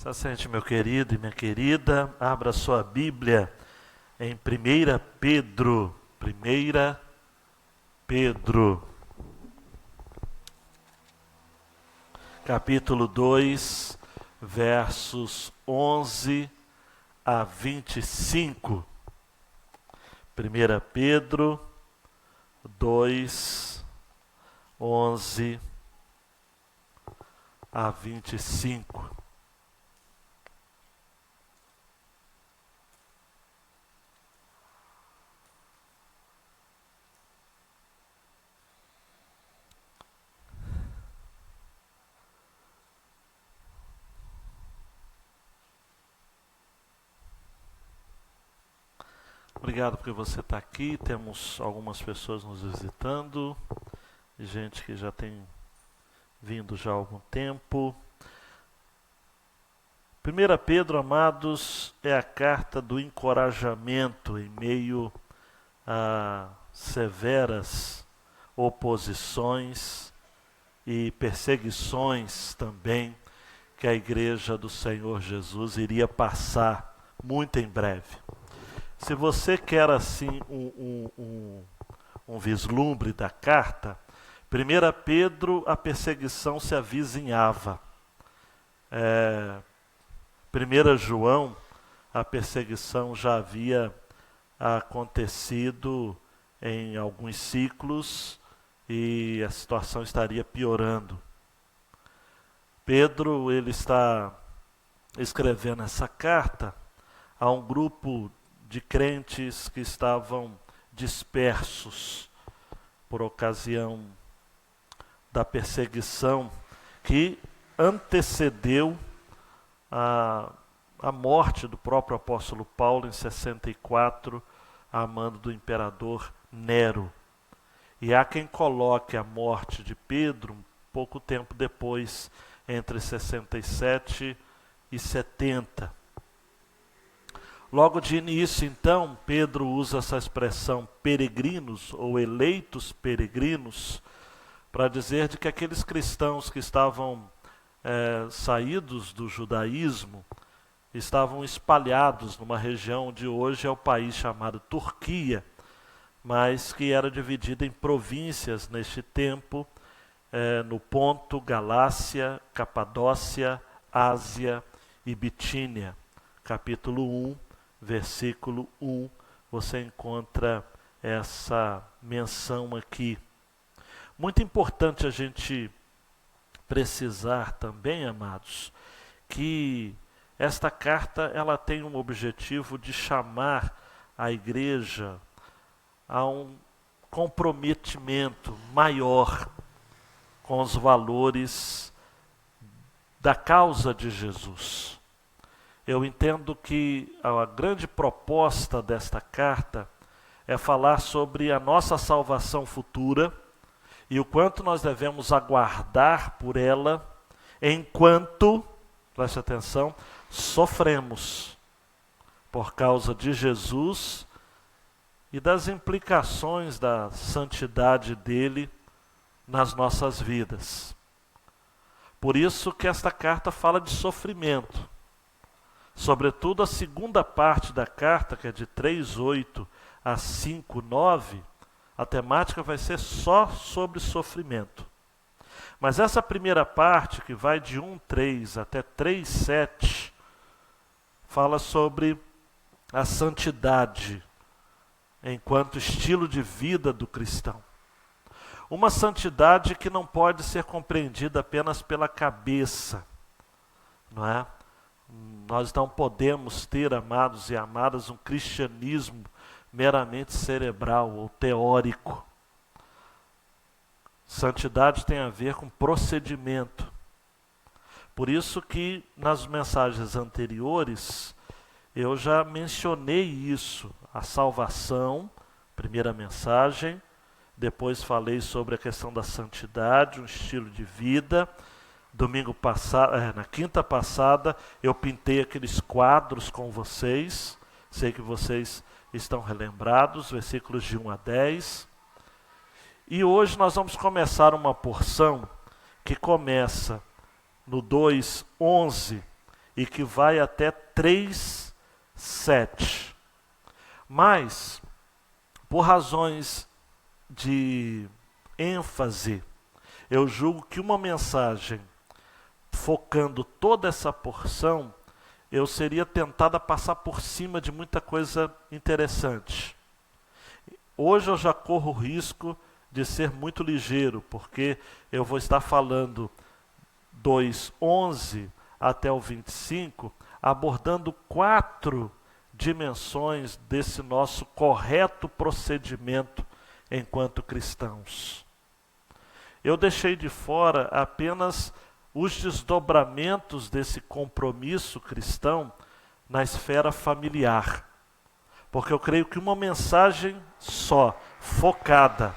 Se assente, meu querido e minha querida, abra sua Bíblia em 1 Pedro, 1 Pedro, capítulo 2, versos 11 a 25. 1 Pedro 2, 11 a 25. Obrigado porque você está aqui. Temos algumas pessoas nos visitando, gente que já tem vindo já há algum tempo. 1 Pedro, amados, é a carta do encorajamento em meio a severas oposições e perseguições também que a Igreja do Senhor Jesus iria passar muito em breve. Se você quer assim um vislumbre da carta, 1 Pedro, a perseguição se avizinhava. 1 João, a perseguição já havia acontecido em alguns ciclos e a situação estaria piorando. Pedro, ele está escrevendo essa carta a um grupo de crentes que estavam dispersos por ocasião da perseguição que antecedeu a morte do próprio apóstolo Paulo em 64, a mando do imperador Nero. E há quem coloque a morte de Pedro um pouco tempo depois, entre 67 e 70. Logo de início, então, Pedro usa essa expressão peregrinos ou eleitos peregrinos para dizer de que aqueles cristãos que estavam saídos do judaísmo estavam espalhados numa região onde hoje é o país chamado Turquia, mas que era dividida em províncias neste tempo, no Ponto, Galácia, Capadócia, Ásia e Bitínia. Capítulo 1, versículo 1, você encontra essa menção aqui. Muito importante a gente precisar também, amados, que esta carta ela tem um objetivo de chamar a igreja a um comprometimento maior com os valores da causa de Jesus. Eu entendo que a grande proposta desta carta é falar sobre a nossa salvação futura e o quanto nós devemos aguardar por ela enquanto, preste atenção, sofremos por causa de Jesus e das implicações da santidade dele nas nossas vidas. Por isso que esta carta fala de sofrimento. Sobretudo a segunda parte da carta, que é de 3:8 a 5:9, a temática vai ser só sobre sofrimento. Mas essa primeira parte, que vai de 1:3 até 3:7, fala sobre a santidade enquanto estilo de vida do cristão. Uma santidade que não pode ser compreendida apenas pela cabeça, não é? Nós não podemos ter, amados e amadas, um cristianismo meramente cerebral ou teórico. Santidade tem a ver com procedimento. Por isso que nas mensagens anteriores eu já mencionei isso, a salvação, primeira mensagem, depois falei sobre a questão da santidade, um estilo de vida. Domingo passado, na quinta passada, eu pintei aqueles quadros com vocês. Sei que vocês estão relembrados, versículos de 1 a 10. E hoje nós vamos começar uma porção que começa no 2:11 e e que vai até 3:7. Mas, por razões de ênfase, eu julgo que uma mensagem focando toda essa porção, eu seria tentado a passar por cima de muita coisa interessante. Hoje eu já corro o risco de ser muito ligeiro, porque eu vou estar falando 2:11 até o 25, abordando 4 dimensões desse nosso correto procedimento enquanto cristãos. Eu deixei de fora apenas os desdobramentos desse compromisso cristão na esfera familiar. Porque eu creio que uma mensagem só, focada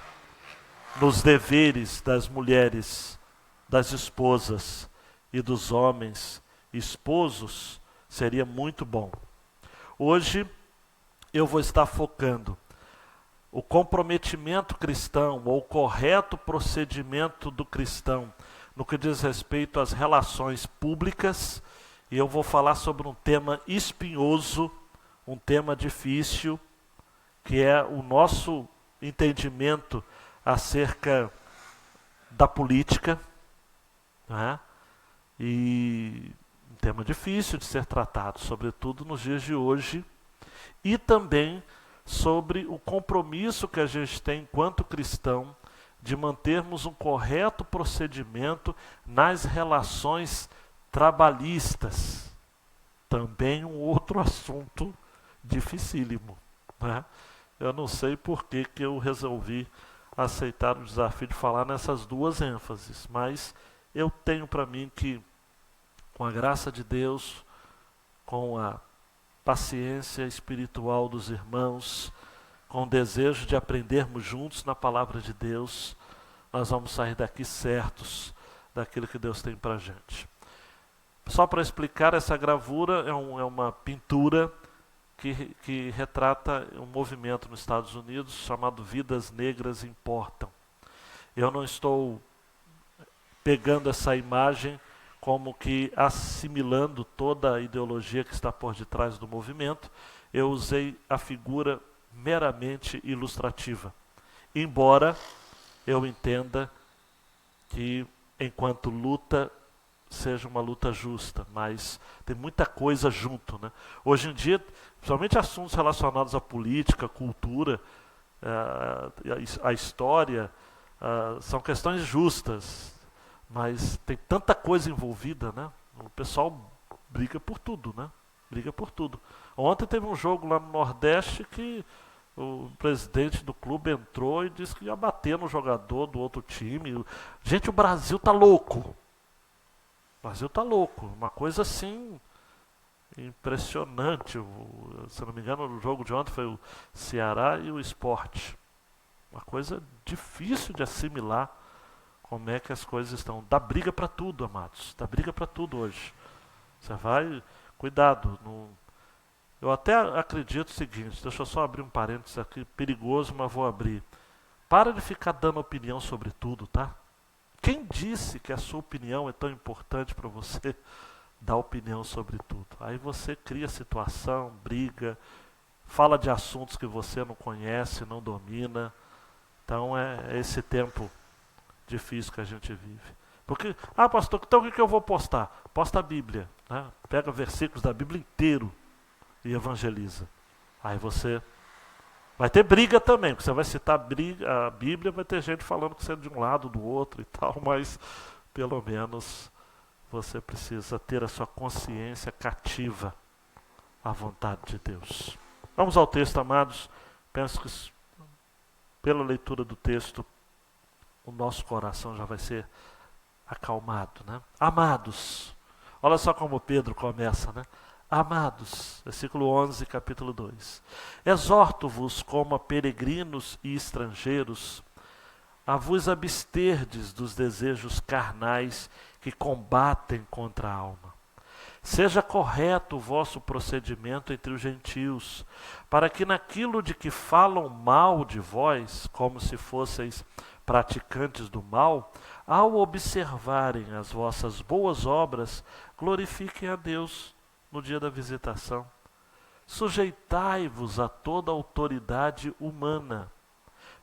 nos deveres das mulheres, das esposas e dos homens esposos, seria muito bom. Hoje eu vou estar focando o comprometimento cristão, ou o correto procedimento do cristão, no que diz respeito às relações públicas, e eu vou falar sobre um tema espinhoso, um tema difícil, que é o nosso entendimento acerca da política, né? E um tema difícil de ser tratado, sobretudo nos dias de hoje, e também sobre o compromisso que a gente tem enquanto cristão de mantermos um correto procedimento nas relações trabalhistas. Também um outro assunto dificílimo, né? Eu não sei por que eu resolvi aceitar o desafio de falar nessas duas ênfases, mas eu tenho para mim que, com a graça de Deus, com a paciência espiritual dos irmãos, com o desejo de aprendermos juntos na palavra de Deus, nós vamos sair daqui certos daquilo que Deus tem para a gente. Só para explicar, essa gravura é uma pintura que retrata um movimento nos Estados Unidos chamado Vidas Negras Importam. Eu não estou pegando essa imagem como que assimilando toda a ideologia que está por detrás do movimento. Eu usei a figura meramente ilustrativa, embora eu entenda que, enquanto luta, seja uma luta justa, mas tem muita coisa junto, né? Hoje em dia, principalmente assuntos relacionados à política, à cultura, à história, são questões justas, mas tem tanta coisa envolvida, né? O pessoal briga por tudo, né? Briga por tudo. Ontem teve um jogo lá no Nordeste que o presidente do clube entrou e disse que ia bater no jogador do outro time. Gente, o Brasil tá louco. O Brasil tá louco. Uma coisa assim impressionante. Se não me engano, o jogo de ontem foi o Ceará e o Sport. Uma coisa difícil de assimilar como é que as coisas estão. Dá briga para tudo, amados. Dá briga para tudo hoje. Você vai... Cuidado. Eu até acredito o seguinte, deixa eu só abrir um parênteses aqui, perigoso, mas vou abrir. Para de ficar dando opinião sobre tudo, tá? Quem disse que a sua opinião é tão importante para você dar opinião sobre tudo? Aí você cria situação, briga, fala de assuntos que você não conhece, não domina. Então é esse tempo difícil que a gente vive. Porque, pastor, então o que eu vou postar? Posta a Bíblia, né? Pega versículos da Bíblia inteiro e evangeliza. Aí você vai ter briga também, porque você vai citar a Bíblia, vai ter gente falando que você é de um lado, do outro e tal, mas pelo menos você precisa ter a sua consciência cativa à vontade de Deus. Vamos ao texto, amados. Penso que pela leitura do texto o nosso coração já vai ser acalmado, né? Amados, olha só como Pedro começa, né? Amados, versículo 11, capítulo 2. Exorto-vos como a peregrinos e estrangeiros, a vos absterdes dos desejos carnais que combatem contra a alma. Seja correto o vosso procedimento entre os gentios, para que naquilo de que falam mal de vós, como se fosseis praticantes do mal, ao observarem as vossas boas obras, glorifiquem a Deus no dia da visitação. Sujeitai-vos a toda autoridade humana,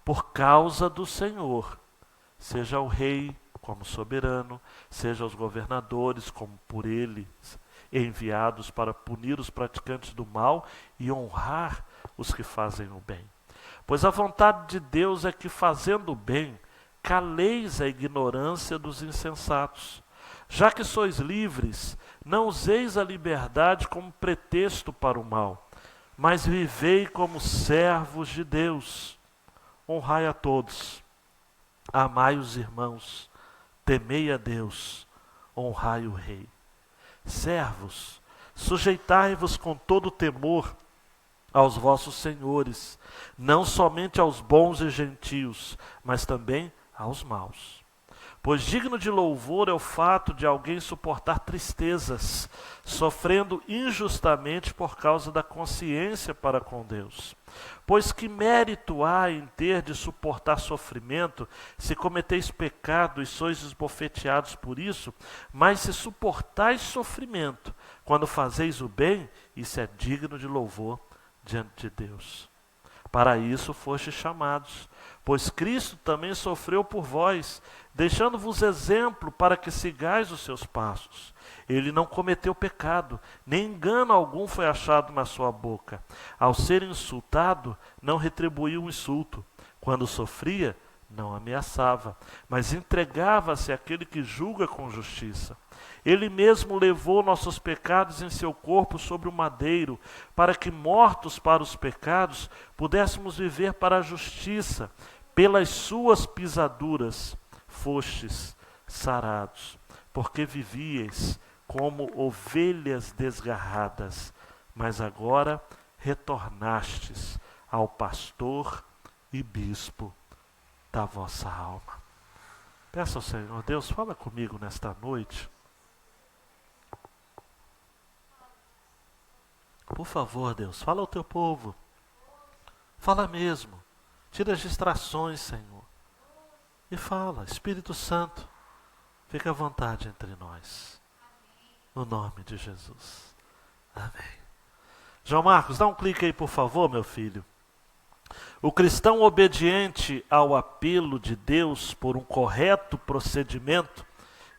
por causa do Senhor, seja o rei como soberano, seja os governadores como por ele enviados para punir os praticantes do mal e honrar os que fazem o bem. Pois a vontade de Deus é que, fazendo o bem, caleis a ignorância dos insensatos. Já que sois livres, não useis a liberdade como pretexto para o mal, mas vivei como servos de Deus. Honrai a todos, amai os irmãos, temei a Deus, honrai o rei. Servos, sujeitai-vos com todo temor aos vossos senhores, não somente aos bons e gentios, mas também aos maus. Pois digno de louvor é o fato de alguém suportar tristezas, sofrendo injustamente por causa da consciência para com Deus. Pois que mérito há em ter de suportar sofrimento, se cometeis pecado e sois esbofeteados por isso? Mas se suportais sofrimento, quando fazeis o bem, isso é digno de louvor diante de Deus. Para isso fostes chamados, pois Cristo também sofreu por vós, deixando-vos exemplo para que sigais os seus passos. Ele não cometeu pecado, nem engano algum foi achado na sua boca. Ao ser insultado, não retribuiu o insulto. Quando sofria, não ameaçava, mas entregava-se àquele que julga com justiça. Ele mesmo levou nossos pecados em seu corpo sobre o madeiro, para que, mortos para os pecados, pudéssemos viver para a justiça. Pelas suas pisaduras fostes sarados, porque vivíeis como ovelhas desgarradas, mas agora retornastes ao pastor e bispo da vossa alma. Peça ao Senhor, Deus, fala comigo nesta noite. Por favor, Deus, fala ao teu povo. Fala mesmo. Tira as distrações, Senhor. E fala, Espírito Santo, fica à vontade entre nós. No nome de Jesus. Amém. João Marcos, dá um clique aí, por favor, meu filho. O cristão obediente ao apelo de Deus por um correto procedimento,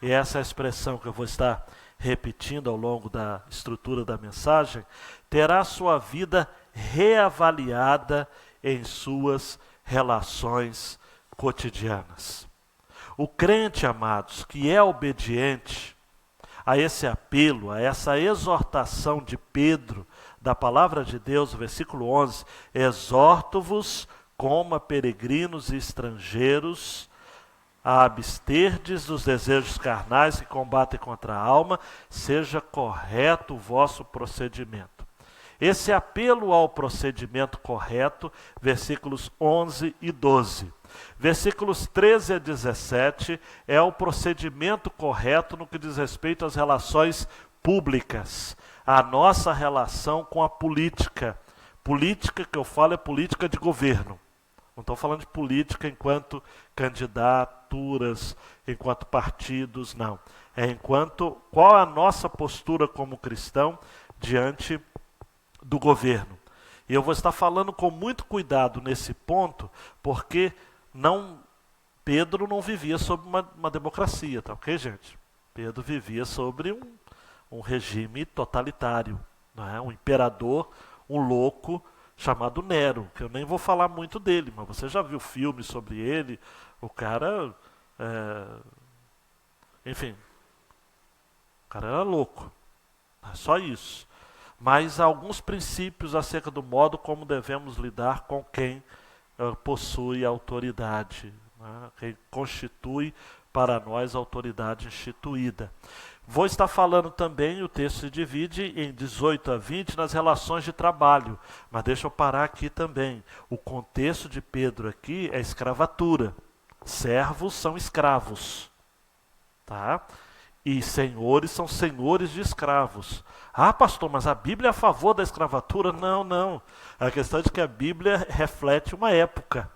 e essa é a expressão que eu vou estar repetindo ao longo da estrutura da mensagem, terá sua vida reavaliada em suas relações cotidianas. O crente, amados, que é obediente a esse apelo, a essa exortação de Pedro, da palavra de Deus, versículo 11, exorto-vos como a peregrinos e estrangeiros, a absterdes dos desejos carnais que combatem contra a alma, seja correto o vosso procedimento. Esse apelo ao procedimento correto, versículos 11 e 12. Versículos 13 a 17 é o procedimento correto no que diz respeito às relações públicas, a nossa relação com a política. Política que eu falo é política de governo. Não estou falando de política enquanto candidaturas, enquanto partidos, não. É enquanto qual a nossa postura como cristão diante do governo. E eu vou estar falando com muito cuidado nesse ponto, porque Pedro não vivia sob uma democracia, tá ok, gente? Pedro vivia sobre um regime totalitário, não é? Um imperador, um louco chamado Nero, que eu nem vou falar muito dele, mas você já viu filme sobre ele, o cara, enfim, o cara era louco, é só isso. Mas há alguns princípios acerca do modo como devemos lidar com quem possui autoridade, né? Quem constitui para nós a autoridade instituída. Vou estar falando também, o texto se divide em 18 a 20 nas relações de trabalho, mas deixa eu parar aqui também. O contexto de Pedro aqui é escravatura. Servos são escravos, tá? E senhores são senhores de escravos. Ah, pastor, mas a Bíblia é a favor da escravatura? Não, não. A questão é de que a Bíblia reflete uma época.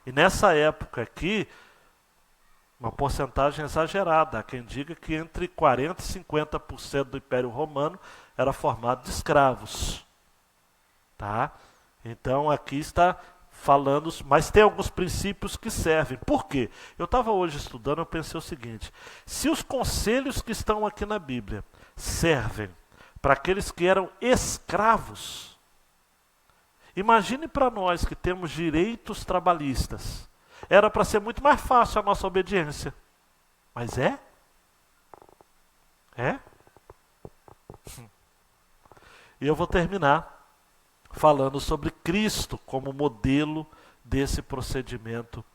E nessa época aqui, Uma porcentagem exagerada. Há quem diga que entre 40% e 50% do Império Romano era formado de escravos. Tá? Então aqui está falando, mas tem alguns princípios que servem. Por quê? Eu estava hoje estudando, eu pensei o seguinte: se os conselhos que estão aqui na Bíblia servem para aqueles que eram escravos, imagine para nós que temos direitos trabalhistas. Era para ser muito mais fácil a nossa obediência. Mas é? É? E eu vou terminar falando sobre Cristo como modelo desse procedimento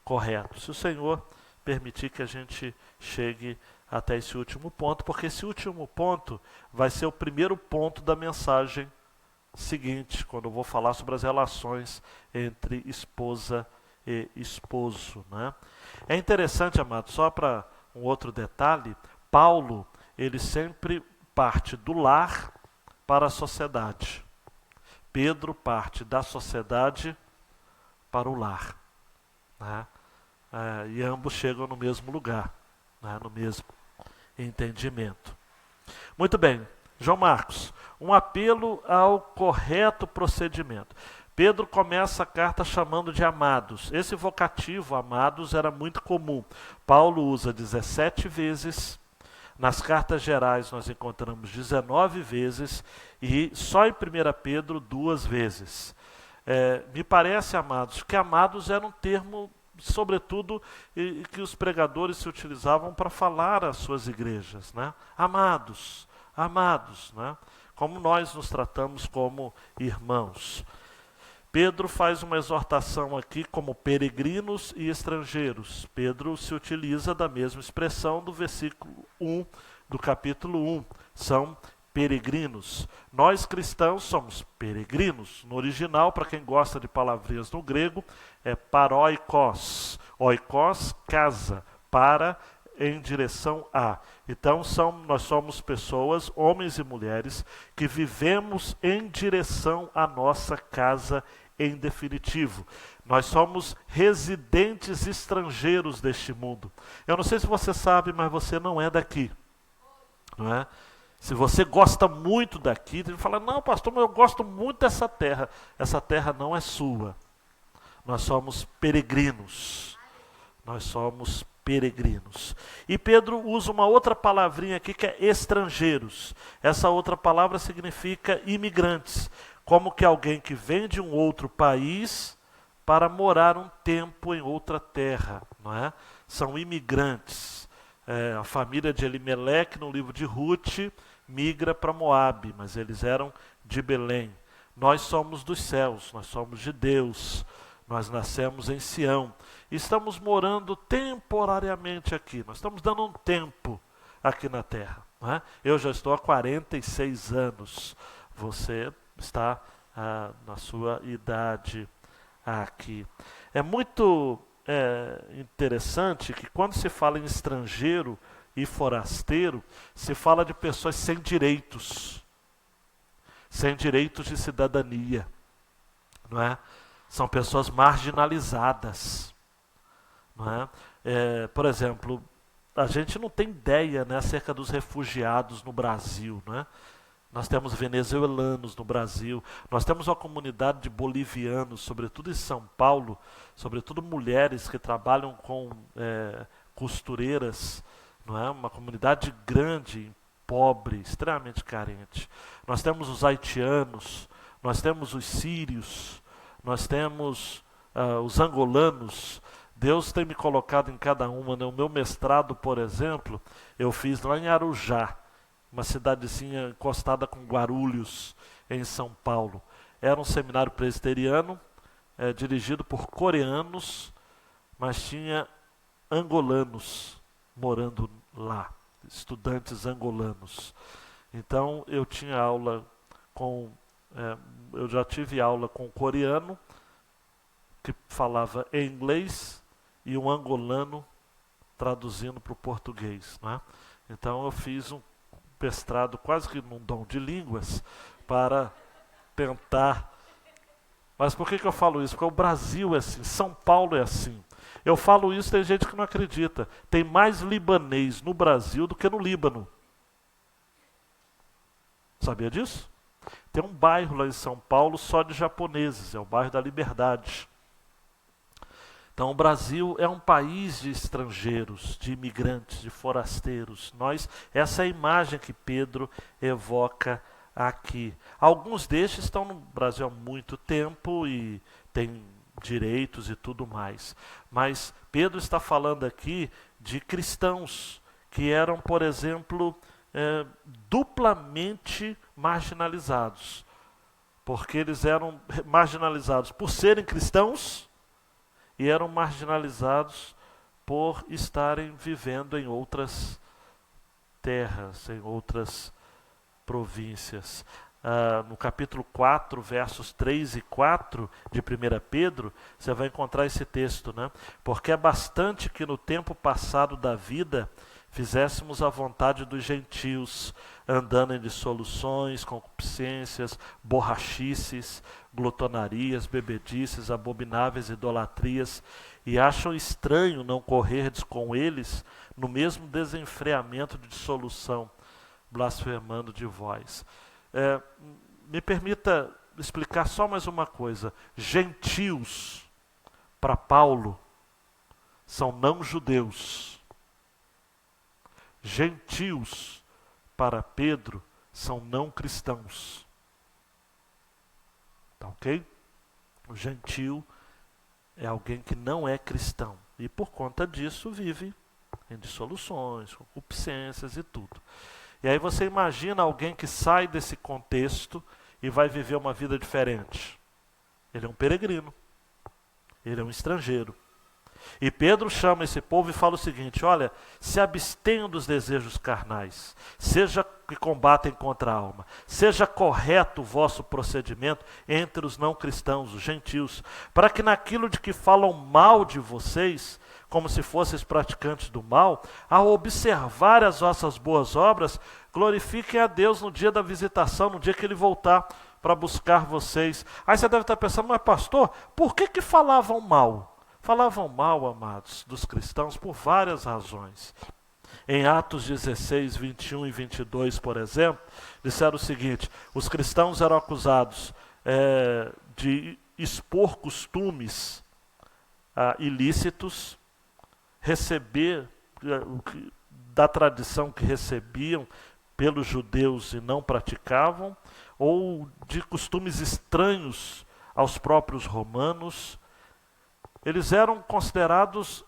correto. Se o Senhor permitir que a gente chegue até esse último ponto, porque esse último ponto vai ser o primeiro ponto da mensagem seguinte, quando eu vou falar sobre as relações entre esposa e esposo, né? É interessante, amado, só para um outro detalhe, Paulo, ele sempre parte do lar para a sociedade. Pedro parte da sociedade para o lar, né? E ambos chegam no mesmo lugar, né? No mesmo entendimento. Muito bem, João Marcos, um apelo ao correto procedimento. Pedro começa a carta chamando de amados. Esse vocativo, amados, era muito comum. Paulo usa 17 vezes. Nas cartas gerais nós encontramos 19 vezes e só em 1 Pedro 2 vezes. Me parece, amados, que amados era um termo, sobretudo, que os pregadores se utilizavam para falar às suas igrejas, né? Amados, amados, né? Como nós nos tratamos como irmãos. Pedro faz uma exortação aqui como peregrinos e estrangeiros. Pedro se utiliza da mesma expressão do versículo 1 do capítulo 1. São peregrinos. Nós cristãos somos peregrinos. No original, para quem gosta de palavrinhas no grego, é paroikos. Oikos, casa. Para, em direção a. Então nós somos pessoas, homens e mulheres, que vivemos em direção à nossa casa em definitivo. Nós somos residentes estrangeiros deste mundo. Eu não sei se você sabe, mas você não é daqui. Não é? Se você gosta muito daqui, você fala, não, pastor, mas eu gosto muito dessa terra. Essa terra não é sua. Nós somos peregrinos. Nós somos peregrinos. E Pedro usa uma outra palavrinha aqui que é estrangeiros. Essa outra palavra significa imigrantes, como que alguém que vem de um outro país para morar um tempo em outra terra, não é? São imigrantes. A família de Elimeleque, no livro de Ruth, migra para Moabe, mas eles eram de Belém. Nós somos dos céus, nós somos de Deus, nós nascemos em Sião. Estamos morando temporariamente aqui, nós estamos dando um tempo aqui na terra. Não é? Eu já estou há 46 anos, você está na sua idade aqui. É muito interessante que quando se fala em estrangeiro e forasteiro, se fala de pessoas sem direitos de cidadania, não é? São pessoas marginalizadas, não é? Por exemplo, a gente não tem ideia, né, acerca dos refugiados no Brasil, não é? Nós temos venezuelanos no Brasil, nós temos uma comunidade de bolivianos, sobretudo em São Paulo, sobretudo mulheres que trabalham com costureiras, não é? Uma comunidade grande, pobre, extremamente carente. Nós temos os haitianos, nós temos os sírios, nós temos os angolanos. Deus tem me colocado em cada uma, né? O meu mestrado, por exemplo, eu fiz lá em Arujá, uma cidadezinha encostada com Guarulhos, em São Paulo. Era um seminário presbiteriano, dirigido por coreanos, mas tinha angolanos morando lá, estudantes angolanos. Então eu tinha aula eu já tive aula com um coreano que falava em inglês e um angolano traduzindo para o português, né? Então eu fiz um mestrado quase que num dom de línguas para tentar. Mas por que eu falo isso? Porque o Brasil é assim, São Paulo é assim. Eu falo isso, tem gente que não acredita. Tem mais libanês no Brasil do que no Líbano. Sabia disso? Tem um bairro lá em São Paulo só de japoneses, é o bairro da Liberdade. Então o Brasil é um país de estrangeiros, de imigrantes, de forasteiros. Essa é a imagem que Pedro evoca aqui. Alguns destes estão no Brasil há muito tempo e têm direitos e tudo mais. Mas Pedro está falando aqui de cristãos que eram, por exemplo, duplamente marginalizados. Porque eles eram marginalizados por serem cristãos e eram marginalizados por estarem vivendo em outras terras, em outras províncias. No capítulo 4, versos 3 e 4 de 1 Pedro, você vai encontrar esse texto, né? Porque é bastante que no tempo passado da vida fizéssemos a vontade dos gentios, andando em dissoluções, concupiscências, borrachices, glutonarias, bebedices, abomináveis idolatrias, e acham estranho não correrdes com eles no mesmo desenfreamento de dissolução, blasfemando de vós. Me permita explicar só mais uma coisa. Gentios, para Paulo, são não-judeus. Gentios, para Pedro, são não cristãos. Tá ok? O gentio é alguém que não é cristão e por conta disso vive em dissoluções, concupiscências e tudo. E aí você imagina alguém que sai desse contexto e vai viver uma vida diferente. Ele é um peregrino, ele é um estrangeiro. E Pedro chama esse povo e fala o seguinte: olha, se abstenham dos desejos carnais, seja que combatem contra a alma, seja correto o vosso procedimento entre os não cristãos, os gentios, para que naquilo de que falam mal de vocês, como se fosseis praticantes do mal, ao observar as vossas boas obras, glorifiquem a Deus no dia da visitação, no dia que Ele voltar para buscar vocês. Aí você deve estar pensando: mas pastor, por que falavam mal? Falavam mal, amados, dos cristãos por várias razões. Em Atos 16, 21 e 22, por exemplo, disseram o seguinte: os cristãos eram acusados de expor costumes ilícitos, receber da tradição que recebiam pelos judeus e não praticavam, ou de costumes estranhos aos próprios romanos. Eles eram considerados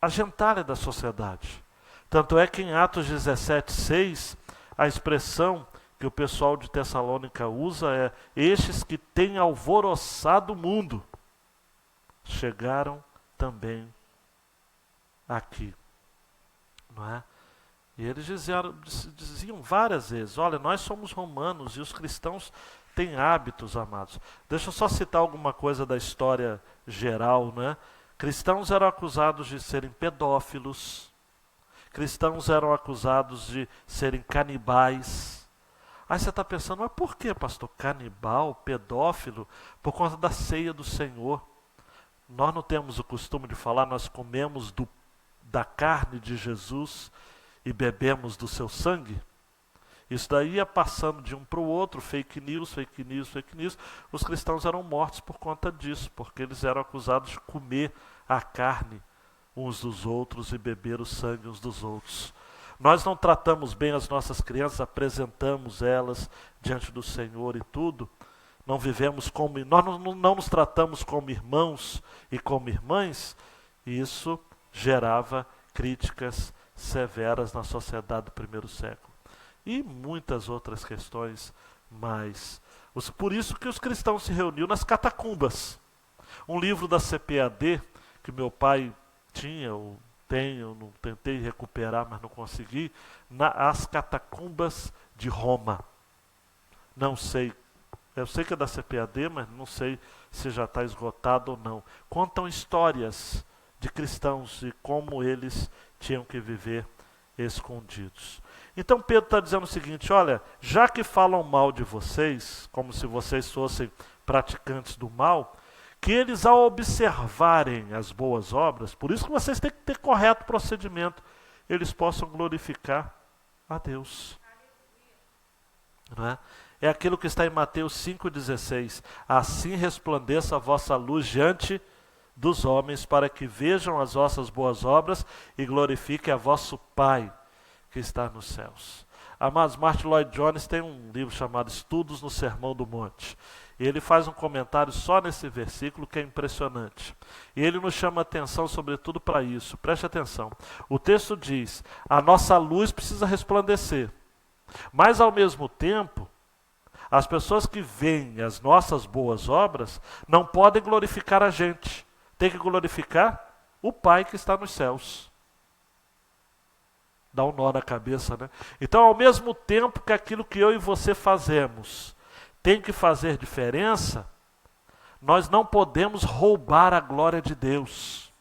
a gentalha da sociedade. Tanto é que em Atos 17, 6, a expressão que o pessoal de Tessalônica usa é: estes que têm alvoroçado o mundo chegaram também aqui. Não é? E eles diziam várias vezes: olha, nós somos romanos e os cristãos têm hábitos, amados. Deixa eu só citar alguma coisa da história geral, né? Cristãos eram acusados de serem pedófilos, cristãos eram acusados de serem canibais. Aí você está pensando: mas por que, pastor? Canibal, pedófilo? Por conta da ceia do Senhor. Nós não temos o costume de falar: nós comemos da carne de Jesus e bebemos do seu sangue? Isso daí ia passando de um para o outro, fake news, fake news, fake news. Os cristãos eram mortos por conta disso, porque eles eram acusados de comer a carne uns dos outros e beber o sangue uns dos outros. Nós não tratamos bem as nossas crianças, apresentamos elas diante do Senhor e tudo. Não vivemos como, nós não nos tratamos como irmãos e como irmãs, e isso gerava críticas severas na sociedade do primeiro século. E muitas outras questões mais. Por isso que os cristãos se reuniam nas catacumbas. Um livro da CPAD, que meu pai tinha, ou tem, eu não tentei recuperar, mas não consegui, As Catacumbas de Roma. Não sei, eu sei que é da CPAD, mas não sei se já está esgotado ou não. Contam histórias de cristãos e como eles tinham que viver escondidos. Então Pedro está dizendo o seguinte: olha, já que falam mal de vocês, como se vocês fossem praticantes do mal, que eles, ao observarem as boas obras, por isso que vocês têm que ter correto procedimento, eles possam glorificar a Deus. Não é? É aquilo que está em Mateus 5,16. Assim resplandeça a vossa luz diante dos homens, para que vejam as vossas boas obras e glorifiquem a vosso Pai que está nos céus. Amados, Martin Lloyd Jones tem um livro chamado Estudos no Sermão do Monte. E ele faz um comentário só nesse versículo que é impressionante. E ele nos chama atenção sobretudo para isso. Preste atenção. O texto diz, a nossa luz precisa resplandecer. Mas ao mesmo tempo, as pessoas que veem as nossas boas obras não podem glorificar a gente. Tem que glorificar o Pai que está nos céus. Dá um nó na cabeça, né? Então, ao mesmo tempo que aquilo que eu e você fazemos tem que fazer diferença, nós não podemos roubar a glória de Deus.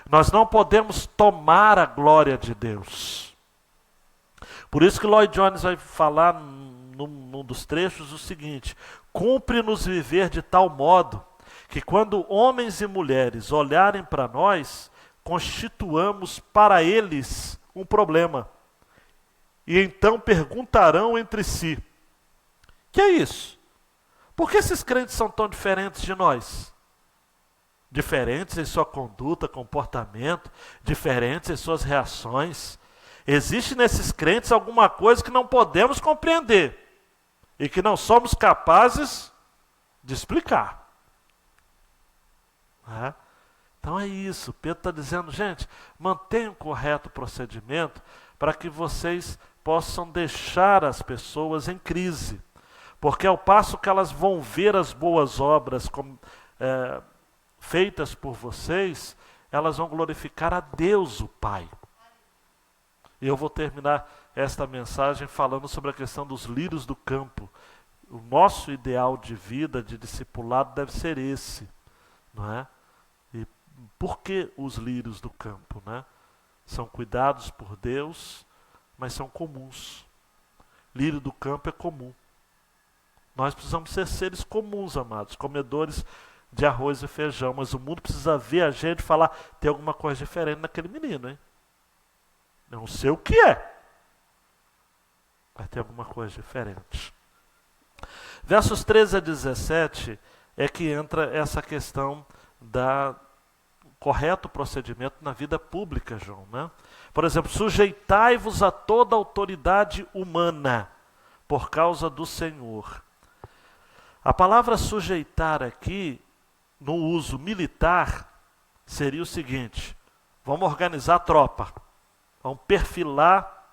Nós não podemos tomar a glória de Deus. Por isso que Lloyd Jones vai falar num dos trechos o seguinte: cumpre-nos viver de tal modo que quando homens e mulheres olharem para nós, constituamos para eles um problema. E então perguntarão entre si, que é isso? Por que esses crentes são tão diferentes de nós? Diferentes em sua conduta, comportamento, diferentes em suas reações. Existe nesses crentes alguma coisa que não podemos compreender e que não somos capazes de explicar. Então é isso, Pedro está dizendo, gente, mantenham o correto procedimento para que vocês possam deixar as pessoas em crise. Porque ao passo que elas vão ver as boas obras feitas por vocês, elas vão glorificar a Deus, o Pai. E eu vou terminar esta mensagem falando sobre a questão dos lírios do campo. O nosso ideal de vida, de discipulado, deve ser esse, não é? E por que os lírios do campo, né? São cuidados por Deus, mas são comuns. Lírio do campo é comum. Nós precisamos ser seres comuns, amados, comedores de arroz e feijão, mas o mundo precisa ver a gente e falar, tem alguma coisa diferente naquele menino, hein? Eu não sei o que é, mas tem alguma coisa diferente. Versos 13 a 17 é que entra essa questão da correto procedimento na vida pública, João, né? Por exemplo, sujeitai-vos a toda autoridade humana por causa do Senhor. A palavra sujeitar aqui, no uso militar, seria o seguinte: vamos organizar a tropa, vamos perfilar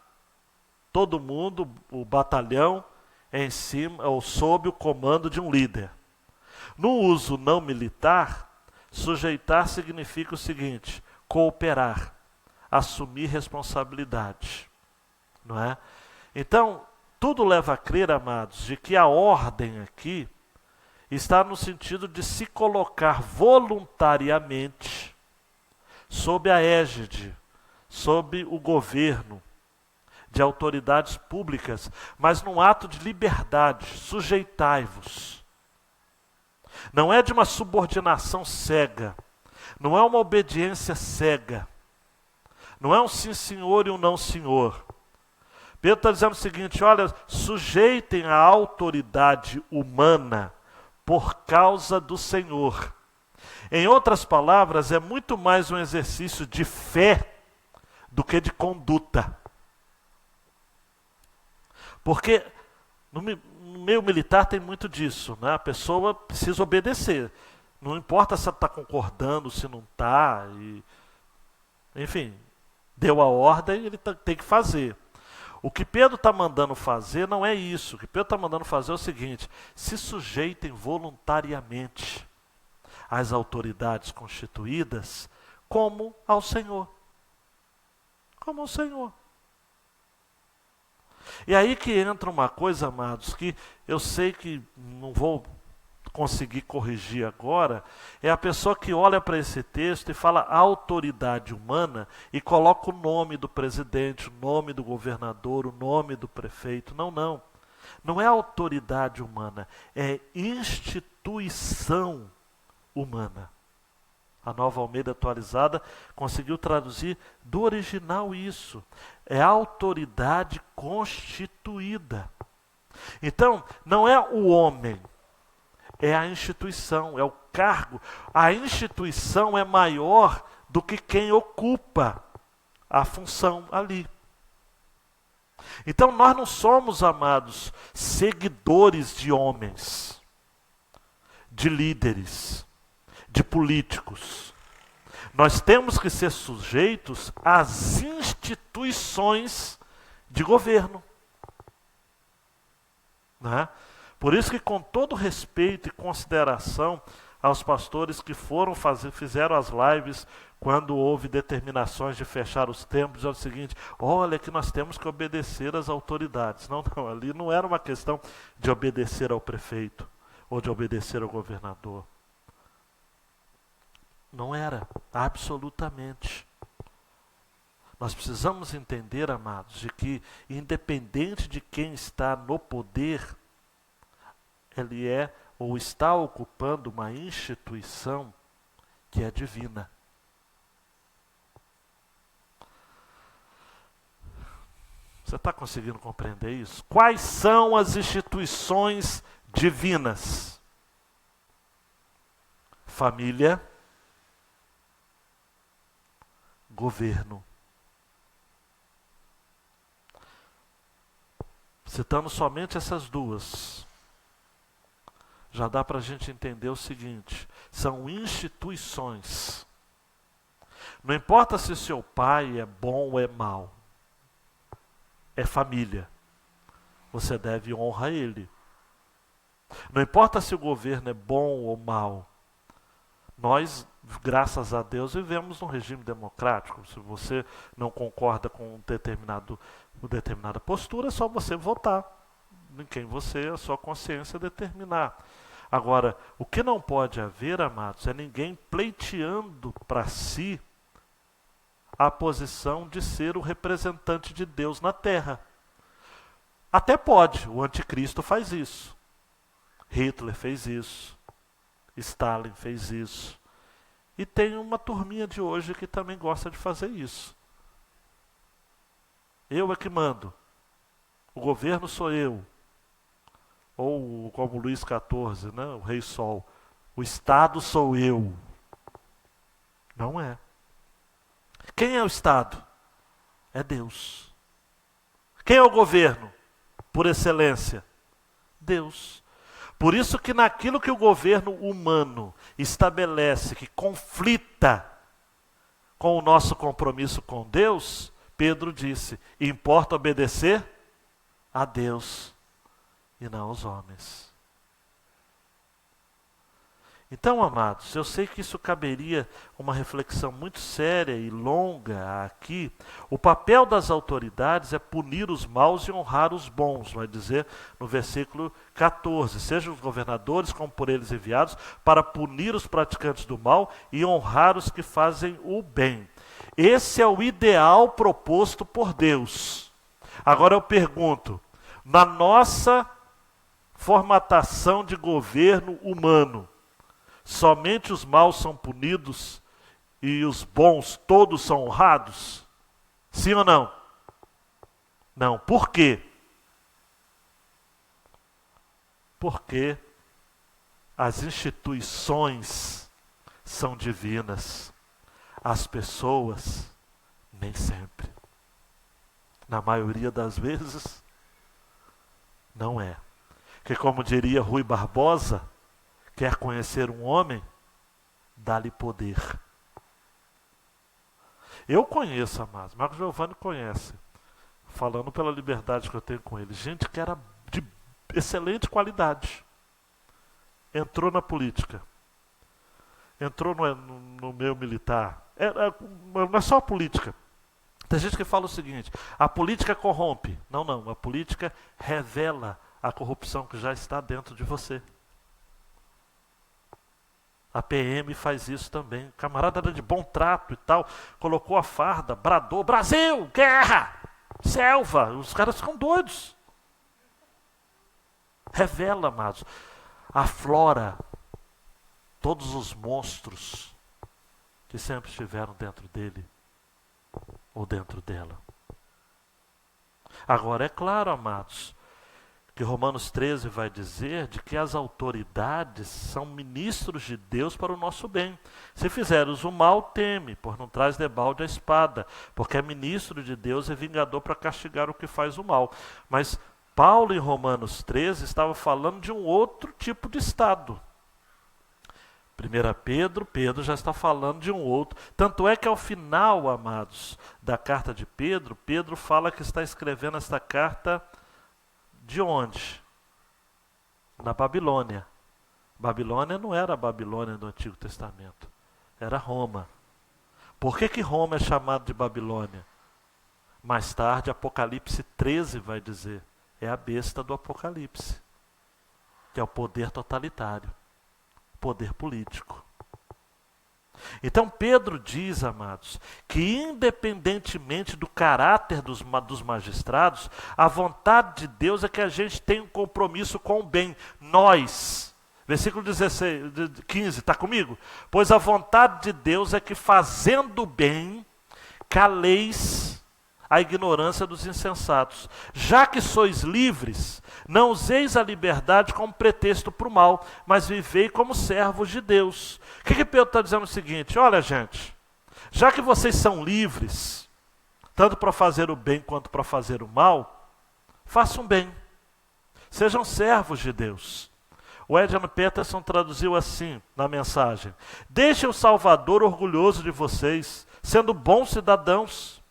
todo mundo, o batalhão, em cima ou sob o comando de um líder. No uso não militar, sujeitar significa o seguinte: cooperar, assumir responsabilidade, não é? Então, tudo leva a crer, amados, de que a ordem aqui está no sentido de se colocar voluntariamente sob a égide, sob o governo de autoridades públicas, mas num ato de liberdade, sujeitai-vos. Não é de uma subordinação cega, não é uma obediência cega, não é um sim senhor e um não senhor. Pedro está dizendo o seguinte: olha, sujeitem a autoridade humana por causa do Senhor. Em outras palavras, é muito mais um exercício de fé do que de conduta. Porque no meio militar tem muito disso, né? A pessoa precisa obedecer. Não importa se ela está concordando, se não está. Enfim, deu a ordem, ele tem que fazer. O que Pedro está mandando fazer não é isso. O que Pedro está mandando fazer é o seguinte: se sujeitem voluntariamente às autoridades constituídas como ao Senhor. Como ao Senhor. E aí que entra uma coisa, amados, que eu sei que não vou conseguir corrigir agora, é a pessoa que olha para esse texto e fala autoridade humana e coloca o nome do presidente, o nome do governador, o nome do prefeito. Não, não. Não é autoridade humana, é instituição humana. A Nova Almeida Atualizada conseguiu traduzir do original isso. É autoridade constituída. Então, não é o homem, é a instituição, é o cargo. A instituição é maior do que quem ocupa a função ali. Então, nós não somos, amados, seguidores de homens, de líderes, de políticos. Nós temos que ser sujeitos às instituições de governo. Né? Por isso que, com todo respeito e consideração aos pastores que fizeram as lives quando houve determinações de fechar os templos, é o seguinte: olha que nós temos que obedecer às autoridades. Não, ali não era uma questão de obedecer ao prefeito ou de obedecer ao governador. Não era, absolutamente. Nós precisamos entender, amados, de que, independente de quem está no poder, ele é ou está ocupando uma instituição que é divina. Você está conseguindo compreender isso? Quais são as instituições divinas? Família, governo. Citando somente essas duas, já dá para a gente entender o seguinte: são instituições. Não importa se seu pai é bom ou é mau, é família. Você deve honrar ele. Não importa se o governo é bom ou mau. Nós, graças a Deus, vivemos num regime democrático. Se você não concorda com determinada postura, é só você votar em quem a sua consciência determinar. Agora, o que não pode haver, amados, é ninguém pleiteando para si a posição de ser o representante de Deus na terra. Até pode, o anticristo faz isso. Hitler fez isso. Stalin fez isso. E tem uma turminha de hoje que também gosta de fazer isso. Eu é que mando. O governo sou eu. Ou como Luís XIV, né, o Rei Sol. O Estado sou eu. Não é. Quem é o Estado? É Deus. Quem é o governo? Por excelência, Deus. Por isso que naquilo que o governo humano estabelece que conflita com o nosso compromisso com Deus, Pedro disse: importa obedecer a Deus e não aos homens. Então, amados, eu sei que isso caberia uma reflexão muito séria e longa aqui. O papel das autoridades é punir os maus e honrar os bons, vai dizer no versículo 14. Sejam os governadores como por eles enviados, para punir os praticantes do mal e honrar os que fazem o bem. Esse é o ideal proposto por Deus. Agora eu pergunto, na nossa formatação de governo humano, somente os maus são punidos e os bons todos são honrados? Sim ou não? Não. Por quê? Porque as instituições são divinas. As pessoas, nem sempre. Na maioria das vezes, não é. Porque, como diria Rui Barbosa, quer conhecer um homem? Dá-lhe poder. Eu conheço, amados. Marco Giovanni conhece. Falando pela liberdade que eu tenho com ele. Gente que era de excelente qualidade. Entrou na política. Entrou no meio militar. Não é só a política. Tem gente que fala o seguinte: a política corrompe. Não, não. A política revela a corrupção que já está dentro de você. A PM faz isso também. O camarada era de bom trato e tal, colocou a farda, bradou: Brasil, guerra, selva. Os caras ficam doidos. Revela, amados, aflora todos os monstros que sempre estiveram dentro dele ou dentro dela. Agora, é claro, amados, que Romanos 13 vai dizer de que as autoridades são ministros de Deus para o nosso bem. Se fizeres o mal, teme, por não traz debalde a espada, porque é ministro de Deus e vingador para castigar o que faz o mal. Mas Paulo, em Romanos 13, estava falando de um outro tipo de estado. 1 Pedro já está falando de um outro. Tanto é que ao final, amados, da carta de Pedro, Pedro fala que está escrevendo esta carta de onde? Na Babilônia. Babilônia não era a Babilônia do Antigo Testamento, era Roma. Por que Roma é chamada de Babilônia? Mais tarde, Apocalipse 13 vai dizer, é a besta do Apocalipse, que é o poder totalitário, poder político. Então Pedro diz, amados, que independentemente do caráter dos magistrados, a vontade de Deus é que a gente tenha um compromisso com o bem. Nós, versículo 15, está comigo? Pois a vontade de Deus é que fazendo o bem, caleis a ignorância dos insensatos. Já que sois livres, não useis a liberdade como pretexto para o mal, mas vivei como servos de Deus. O que Pedro está dizendo? O seguinte: olha, gente, já que vocês são livres, tanto para fazer o bem quanto para fazer o mal, façam bem. Sejam servos de Deus. O Eugene Peterson traduziu assim na mensagem: deixem o Salvador orgulhoso de vocês, sendo bons cidadãos.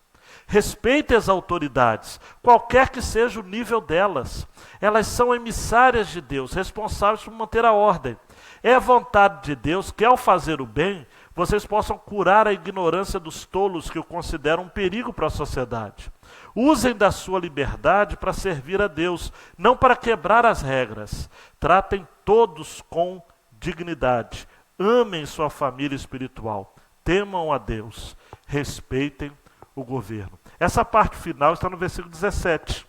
Respeitem as autoridades, qualquer que seja o nível delas. Elas são emissárias de Deus, responsáveis por manter a ordem. É a vontade de Deus que, ao fazer o bem, vocês possam curar a ignorância dos tolos que o consideram um perigo para a sociedade. Usem da sua liberdade para servir a Deus, não para quebrar as regras. Tratem todos com dignidade. Amem sua família espiritual. Temam a Deus. Respeitem o governo. Essa parte final está no versículo 17.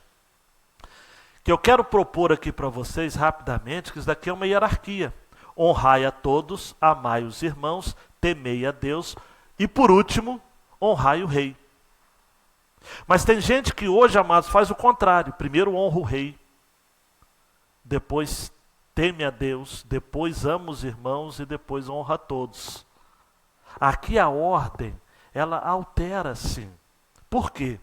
Que eu quero propor aqui para vocês rapidamente, que isso daqui é uma hierarquia. Honrai a todos, amai os irmãos, temei a Deus e, por último, honrai o rei. Mas tem gente que hoje, amados, faz o contrário. Primeiro honra o rei, depois teme a Deus, depois ama os irmãos e depois honra a todos. Aqui a ordem, ela altera sim. Por quê?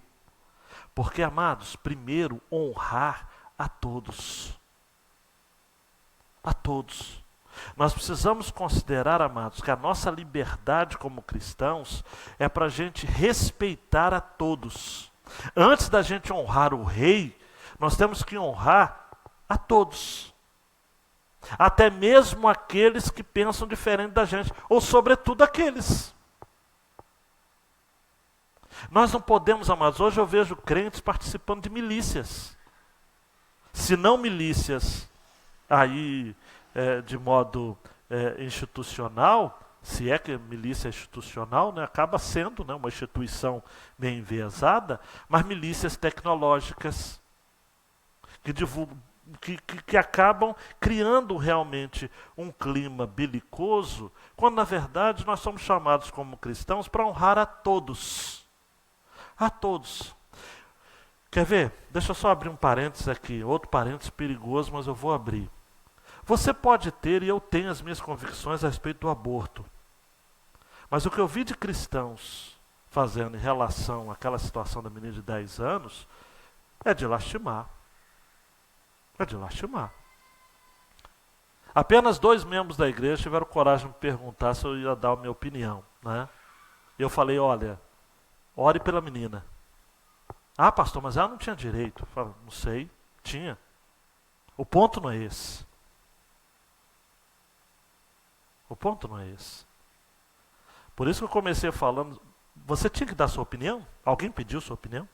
Porque, amados, primeiro honrar a todos. A todos. Nós precisamos considerar, amados, que a nossa liberdade como cristãos é para a gente respeitar a todos. Antes da gente honrar o rei, nós temos que honrar a todos. Até mesmo aqueles que pensam diferente da gente, ou sobretudo aqueles. Nós não podemos, amados, hoje eu vejo crentes participando de milícias. Se não milícias aí de modo institucional, se é que milícia é institucional, né, acaba sendo, né, uma instituição meio enviesada, mas milícias tecnológicas que acabam criando realmente um clima belicoso, quando na verdade nós somos chamados como cristãos para honrar a todos. A todos. Quer ver? Deixa eu só abrir um parênteses aqui, outro parênteses perigoso, mas eu vou abrir. Você pode ter, e eu tenho as minhas convicções a respeito do aborto. Mas o que eu vi de cristãos fazendo em relação àquela situação da menina de 10 anos, é de lastimar. É de lastimar. Apenas 2 membros da igreja tiveram coragem de me perguntar se eu ia dar a minha opinião, né? E eu falei, olha, ore pela menina. Ah, pastor, mas ela não tinha direito. Eu falei, não sei, tinha. O ponto não é esse. O ponto não é esse. Por isso que eu comecei falando, você tinha que dar sua opinião? Alguém pediu sua opinião?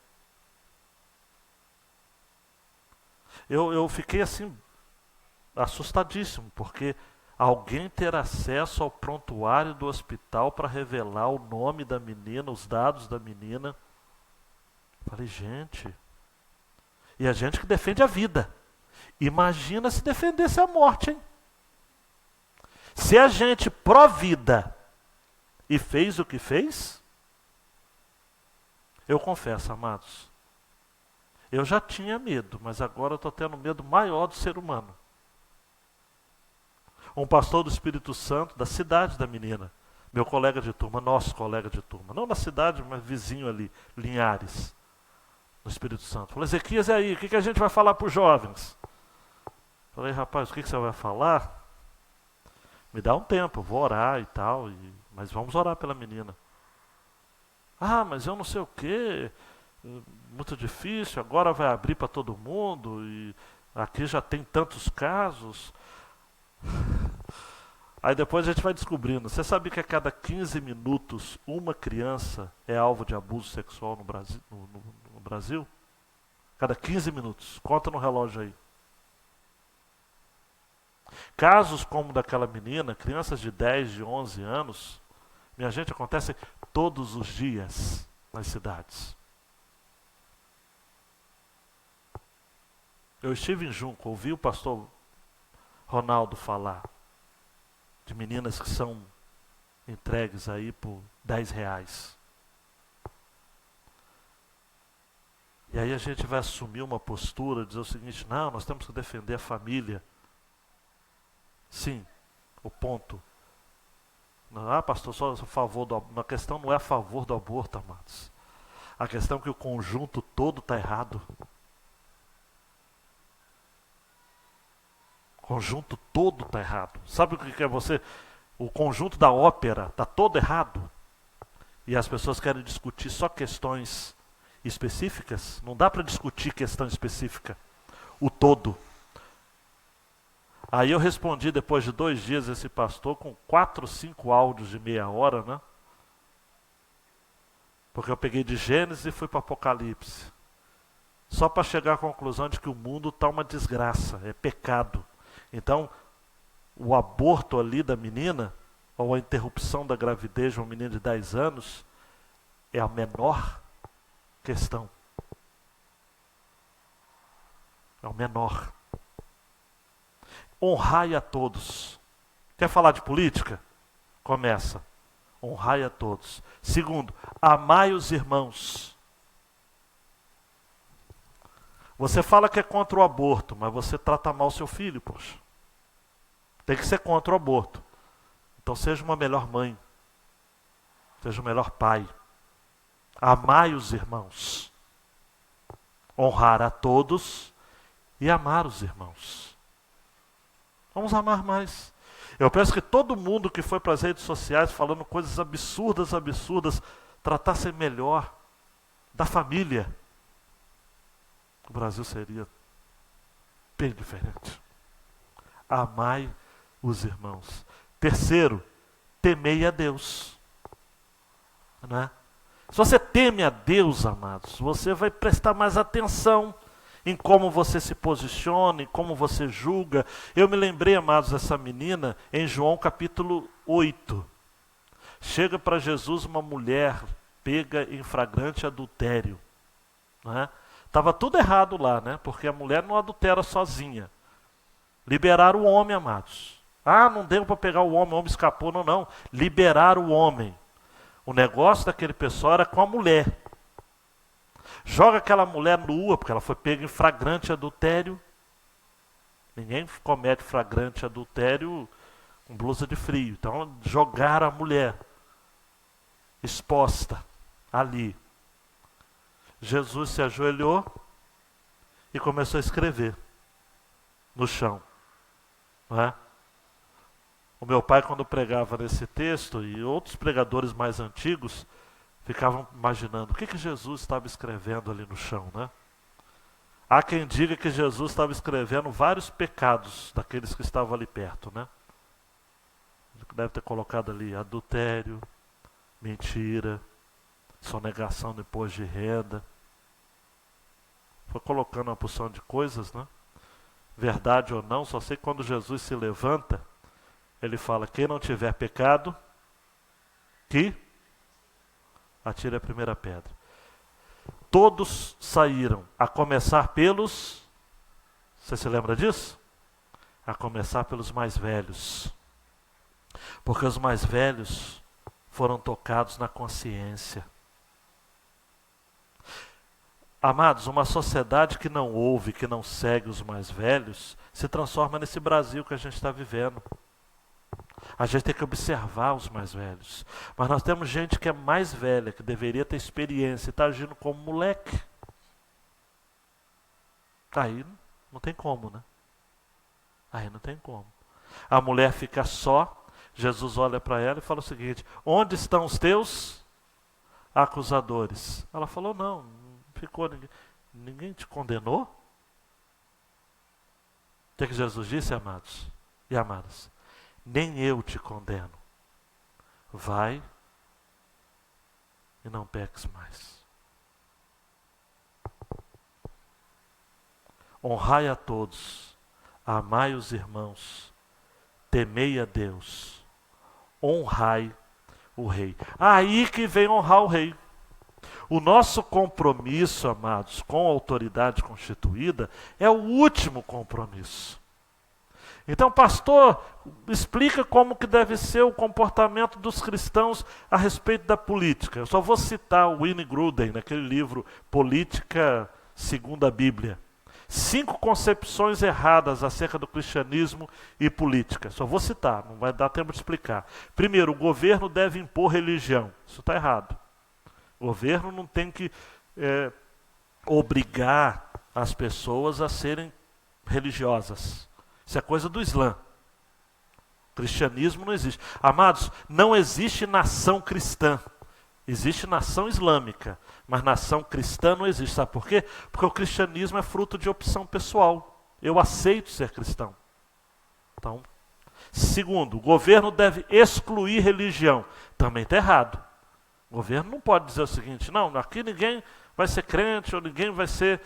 Eu fiquei assim, assustadíssimo, porque alguém ter acesso ao prontuário do hospital para revelar o nome da menina, os dados da menina. Falei, gente, e a gente que defende a vida. Imagina se defendesse a morte, hein? Se a gente pró-vida e fez o que fez, eu confesso, amados, eu já tinha medo, mas agora eu estou tendo medo maior do ser humano. Um pastor do Espírito Santo, da cidade da menina, meu colega de turma, nosso colega de turma, não na cidade, mas vizinho ali, Linhares, no Espírito Santo. Falei, Ezequias, e aí, o que a gente vai falar para os jovens? Falei, rapaz, o que você vai falar? Me dá um tempo, eu vou orar e tal, mas vamos orar pela menina. Ah, mas eu não sei o quê, muito difícil, agora vai abrir para todo mundo, e aqui já tem tantos casos. Aí depois a gente vai descobrindo. Você sabia que a cada 15 minutos uma criança é alvo de abuso sexual no Brasil? No Brasil? Cada 15 minutos. Conta no relógio aí. Casos como daquela menina, crianças de 10, de 11 anos, minha gente, acontecem todos os dias nas cidades. Eu estive em Junco, ouvi o pastor Ronaldo falar de meninas que são entregues aí por R$10. E aí a gente vai assumir uma postura, dizer o seguinte, não, nós temos que defender a família. Sim, o ponto. Ah, pastor, só a favor do aborto. A questão não é a favor do aborto, amados. A questão é que o conjunto todo está errado. O conjunto todo está errado. Sabe o que é você? O conjunto da ópera está todo errado. E as pessoas querem discutir só questões específicas. Não dá para discutir questão específica. O todo. Aí eu respondi depois de 2 dias esse pastor com 4, 5 áudios de meia hora, né? Porque eu peguei de Gênesis e fui para Apocalipse. Só para chegar à conclusão de que o mundo está uma desgraça, é pecado. Então, o aborto ali da menina, ou a interrupção da gravidez de uma menina de 10 anos, é a menor questão. É o menor. Honrai a todos. Quer falar de política? Começa. Honrai a todos. Segundo, amai os irmãos. Você fala que é contra o aborto, mas você trata mal seu filho, poxa. Tem que ser contra o aborto. Então seja uma melhor mãe. Seja um melhor pai. Amai os irmãos. Honrar a todos e amar os irmãos. Vamos amar mais. Eu penso que todo mundo que foi para as redes sociais falando coisas absurdas, tratasse melhor da família. O Brasil seria bem diferente. Amai os irmãos. Terceiro, temei a Deus. Não é? Se você teme a Deus, amados, você vai prestar mais atenção em como você se posiciona, em como você julga. Eu me lembrei, amados, dessa menina em João capítulo 8. Chega para Jesus uma mulher pega em flagrante adultério. Né? Estava tudo errado lá, né? Porque a mulher não adultera sozinha. Liberaram o homem, amados. Ah, não deu para pegar o homem escapou, não. Liberaram o homem. O negócio daquele pessoal era com a mulher. Joga aquela mulher nua, porque ela foi pega em flagrante adultério. Ninguém comete flagrante adultério com blusa de frio. Então jogaram a mulher exposta ali. Jesus se ajoelhou e começou a escrever no chão. Não é? O meu pai, quando pregava nesse texto, e outros pregadores mais antigos, ficavam imaginando o que Jesus estava escrevendo ali no chão, né? Há quem diga que Jesus estava escrevendo vários pecados daqueles que estavam ali perto, né? Deve ter colocado ali adultério, mentira, sonegação do imposto de renda. Foi colocando uma porção de coisas, né? Verdade ou não, só sei que quando Jesus se levanta, ele fala, quem não tiver pecado, que atire a primeira pedra. Todos saíram, a começar pelos... Você se lembra disso? A começar pelos mais velhos. Porque os mais velhos foram tocados na consciência. Amados, uma sociedade que não ouve, que não segue os mais velhos, se transforma nesse Brasil que a gente está vivendo. A gente tem que observar os mais velhos. Mas nós temos gente que é mais velha, que deveria ter experiência e está agindo como moleque. Aí não tem como, né? Aí não tem como. A mulher fica só, Jesus olha para ela e fala o seguinte: onde estão os teus acusadores? Ela falou: não ficou ninguém. Ninguém te condenou? O que Jesus disse, amados e amadas? Nem eu te condeno. Vai e não peques mais. Honrai a todos, amai os irmãos, temei a Deus, honrai o rei. Aí que vem honrar o rei. O nosso compromisso, amados, com a autoridade constituída é o último compromisso. Então, pastor, explica como que deve ser o comportamento dos cristãos a respeito da política. Eu só vou citar o Wayne Grudem, naquele livro Política Segundo a Bíblia. 5 concepções erradas acerca do cristianismo e política. Só vou citar, não vai dar tempo de explicar. Primeiro, o governo deve impor religião. Isso está errado. O governo não tem que obrigar as pessoas a serem religiosas. Isso é coisa do Islã. Cristianismo não existe. Amados, não existe nação cristã. Existe nação islâmica, mas nação cristã não existe. Sabe por quê? Porque o cristianismo é fruto de opção pessoal. Eu aceito ser cristão. Então, segundo, o governo deve excluir religião. Também está errado. O governo não pode dizer o seguinte: não, aqui ninguém vai ser crente, ou ninguém vai ser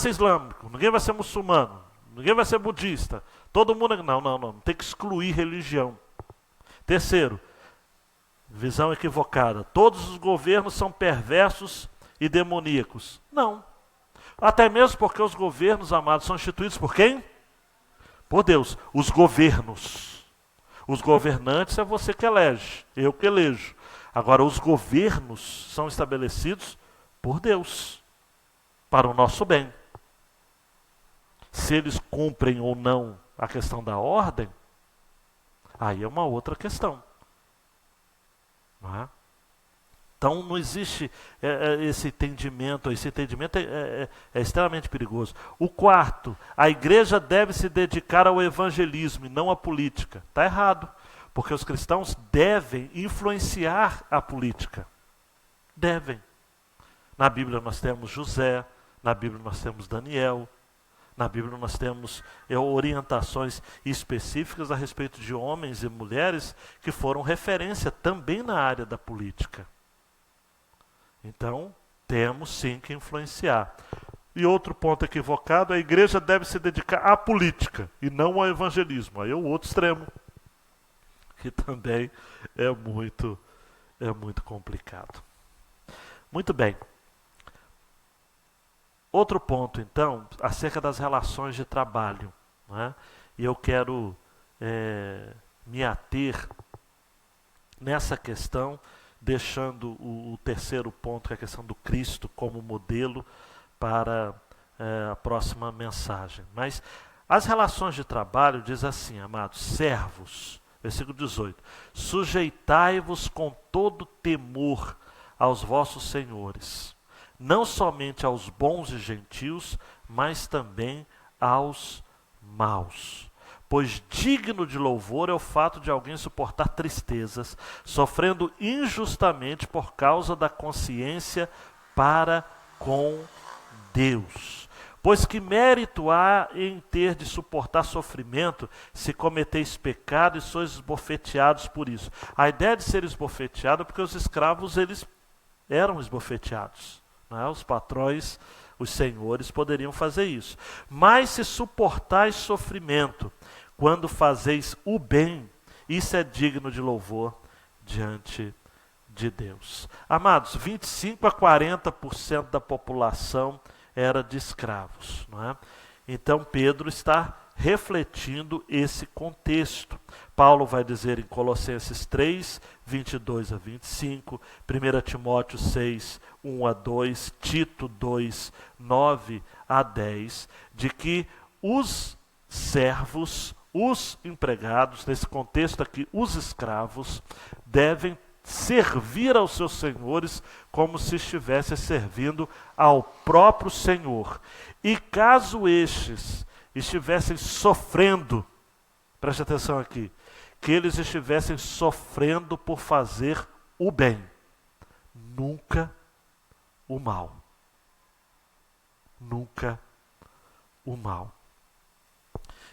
islâmico, ninguém vai ser muçulmano, ninguém vai ser budista. Todo mundo... Não. Tem que excluir religião. Terceiro, visão equivocada. Todos os governos são perversos e demoníacos. Não. Até mesmo porque os governos, amados, são instituídos por quem? Por Deus. Os governos. Os governantes é você que elege, eu que elejo. Agora, os governos são estabelecidos por Deus, para o nosso bem. Se eles cumprem ou não a questão da ordem, aí é uma outra questão. Não é? Então não existe esse entendimento é extremamente perigoso. O quarto, a igreja deve se dedicar ao evangelismo e não à política. Está errado, porque os cristãos devem influenciar a política. Devem. Na Bíblia nós temos José, na Bíblia nós temos Daniel, na Bíblia nós temos orientações específicas a respeito de homens e mulheres que foram referência também na área da política. Então, temos sim que influenciar. E outro ponto equivocado, a igreja deve se dedicar à política e não ao evangelismo. Aí é o outro extremo, que também é muito complicado. Muito bem. Outro ponto, então, acerca das relações de trabalho. Né? E eu quero me ater nessa questão, deixando o terceiro ponto, que é a questão do Cristo como modelo para a próxima mensagem. Mas as relações de trabalho diz assim, amados, servos, versículo 18, sujeitai-vos com todo temor aos vossos senhores, não somente aos bons e gentios, mas também aos maus. Pois digno de louvor é o fato de alguém suportar tristezas, sofrendo injustamente por causa da consciência para com Deus. Pois que mérito há em ter de suportar sofrimento, se cometeis pecado e sois esbofeteados por isso? A ideia de ser esbofeteado é porque os escravos eles eram esbofeteados. Né? Os patrões, os senhores poderiam fazer isso. Mas se suportais sofrimento, quando fazeis o bem, isso é digno de louvor diante de Deus. Amados, 25 a 40% da população era de escravos. Não é? Então Pedro está refletindo esse contexto. Paulo vai dizer em Colossenses 3, 22 a 25, 1 Timóteo 6, 1 a 2, Tito 2, 9 a 10, de que os servos, os empregados, nesse contexto aqui, os escravos, devem servir aos seus senhores como se estivessem servindo ao próprio Senhor. E caso estes estivessem sofrendo, preste atenção aqui, que eles estivessem sofrendo por fazer o bem, nunca o mal. Nunca o mal.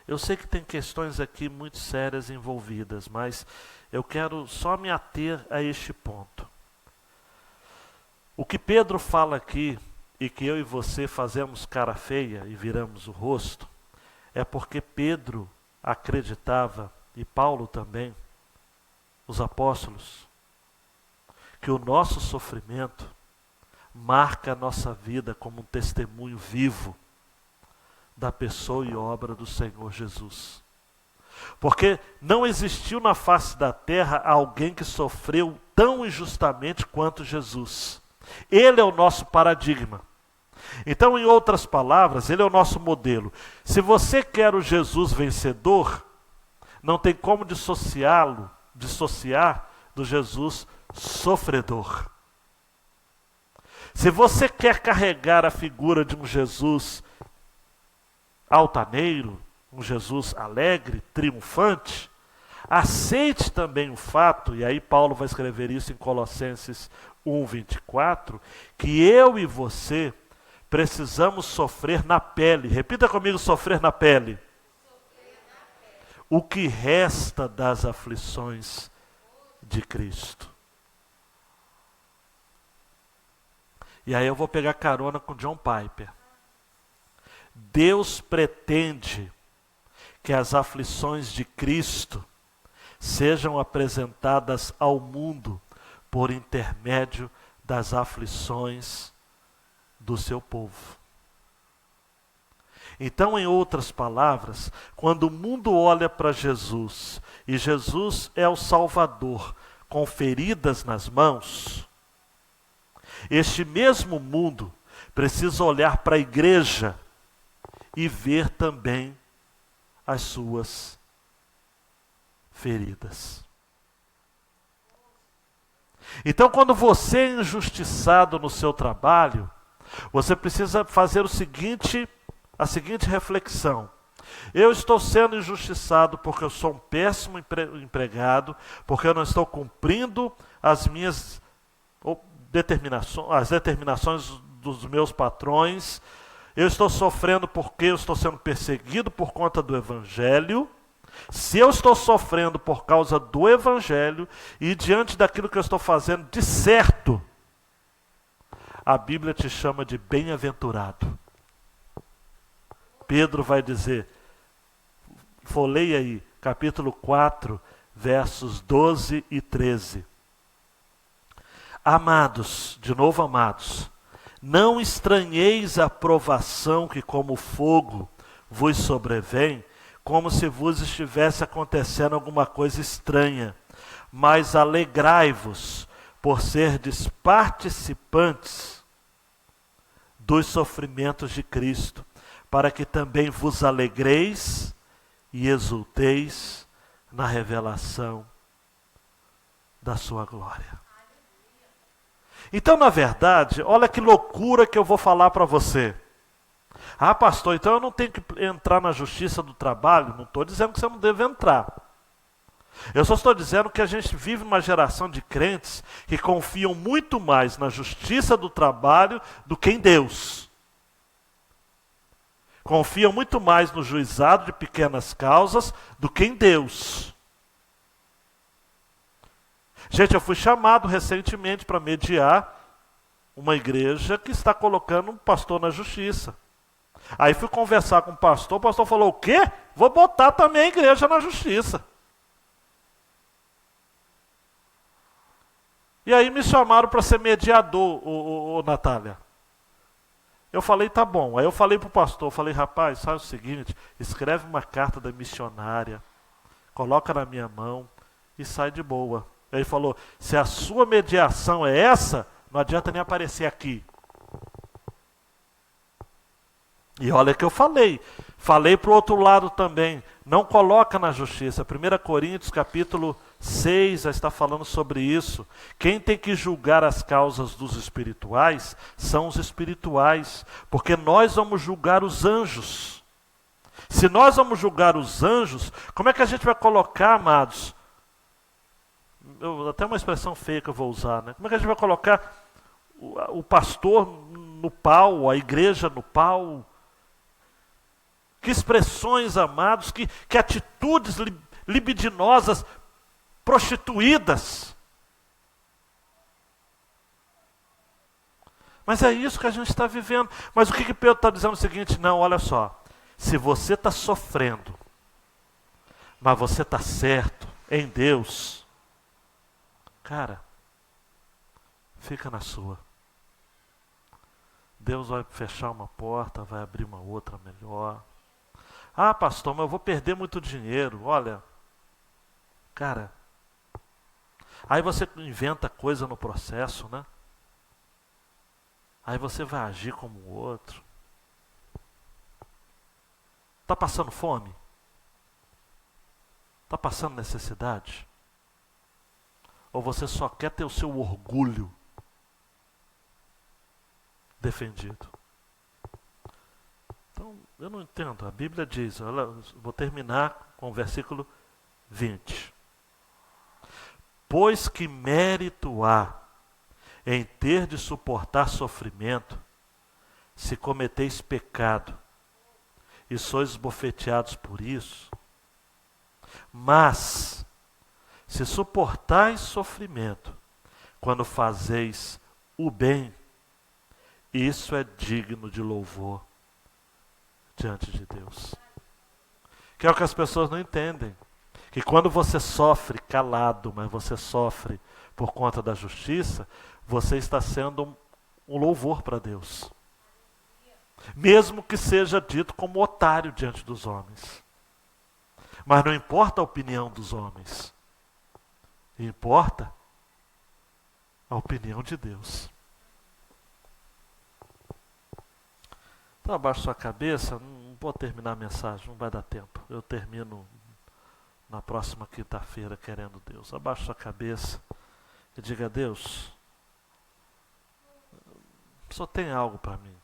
Eu sei que tem questões aqui muito sérias envolvidas, mas eu quero só me ater a este ponto. O que Pedro fala aqui, e que eu e você fazemos cara feia e viramos o rosto, é porque Pedro acreditava, e Paulo também, os apóstolos, que o nosso sofrimento marca a nossa vida como um testemunho vivo da pessoa e obra do Senhor Jesus. Porque não existiu na face da terra alguém que sofreu tão injustamente quanto Jesus. Ele é o nosso paradigma. Então, em outras palavras, ele é o nosso modelo. Se você quer o Jesus vencedor, não tem como dissociar do Jesus sofredor. Se você quer carregar a figura de um Jesus altaneiro, um Jesus alegre, triunfante, aceite também o fato, e aí Paulo vai escrever isso em Colossenses 1:24, que eu e você precisamos sofrer na pele. Repita comigo: sofrer na pele. O que resta das aflições de Cristo. E aí eu vou pegar carona com John Piper. Deus pretende que as aflições de Cristo sejam apresentadas ao mundo por intermédio das aflições do seu povo. Então, em outras palavras, quando o mundo olha para Jesus, e Jesus é o Salvador, com feridas nas mãos, este mesmo mundo precisa olhar para a igreja e ver também as suas feridas. Então, quando você é injustiçado no seu trabalho, você precisa fazer a seguinte reflexão. Eu estou sendo injustiçado porque eu sou um péssimo empregado, porque eu não estou cumprindo as minhas as determinações dos meus patrões. Eu estou sofrendo porque eu estou sendo perseguido por conta do Evangelho. Se eu estou sofrendo por causa do Evangelho e diante daquilo que eu estou fazendo de certo, a Bíblia te chama de bem-aventurado. Pedro vai dizer, folheia aí, capítulo 4, versos 12 e 13. Amados, de novo amados, não estranheis a provação que como fogo vos sobrevém, como se vos estivesse acontecendo alguma coisa estranha, mas alegrai-vos por serdes participantes dos sofrimentos de Cristo, para que também vos alegreis e exulteis na revelação da sua glória. Então, na verdade, olha que loucura que eu vou falar para você. Ah, pastor, então eu não tenho que entrar na justiça do trabalho? Não estou dizendo que você não deve entrar. Eu só estou dizendo que a gente vive numa geração de crentes que confiam muito mais na justiça do trabalho do que em Deus. Confiam muito mais no juizado de pequenas causas do que em Deus. Gente, eu fui chamado recentemente para mediar uma igreja que está colocando um pastor na justiça. Aí fui conversar com o pastor falou, o quê? Vou botar também a igreja na justiça. E aí me chamaram para ser mediador, Natália. Eu falei, tá bom. Aí eu falei para o pastor, falei, rapaz, sabe o seguinte, escreve uma carta da missionária, coloca na minha mão e sai de boa. Ele falou, se a sua mediação é essa, não adianta nem aparecer aqui. E olha que eu falei para o outro lado também, não coloca na justiça. 1 Coríntios capítulo 6 já está falando sobre isso. Quem tem que julgar as causas dos espirituais são os espirituais, porque nós vamos julgar os anjos. Se nós vamos julgar os anjos, como é que a gente vai colocar, amados? Até uma expressão feia que eu vou usar, né? Como é que a gente vai colocar o pastor no pau, a igreja no pau? Que expressões, amados, que atitudes libidinosas, prostituídas. Mas é isso que a gente está vivendo. Mas o que Pedro está dizendo é o seguinte, não, olha só, se você está sofrendo, mas você está certo em Deus, cara, fica na sua. Deus vai fechar uma porta, vai abrir uma outra melhor. Ah, pastor, mas eu vou perder muito dinheiro. Olha, cara, aí você inventa coisa no processo, né? Aí você vai agir como o outro. Está passando fome? Está passando necessidade? Ou você só quer ter o seu orgulho defendido? Então, eu não entendo. A Bíblia diz, olha, vou terminar com o versículo 20. Pois que mérito há em ter de suportar sofrimento, se cometeis pecado, e sois esbofeteados por isso? Mas, se suportais sofrimento, quando fazeis o bem, isso é digno de louvor diante de Deus. Que é o que as pessoas não entendem. Que quando você sofre calado, mas você sofre por conta da justiça, você está sendo um louvor para Deus. Mesmo que seja dito como otário diante dos homens. Mas não importa a opinião dos homens. Importa a opinião de Deus. Então abaixa sua cabeça, não vou terminar a mensagem, não vai dar tempo. Eu termino na próxima quinta-feira, querendo Deus. Abaixa sua cabeça e diga, Deus, só tem algo para mim.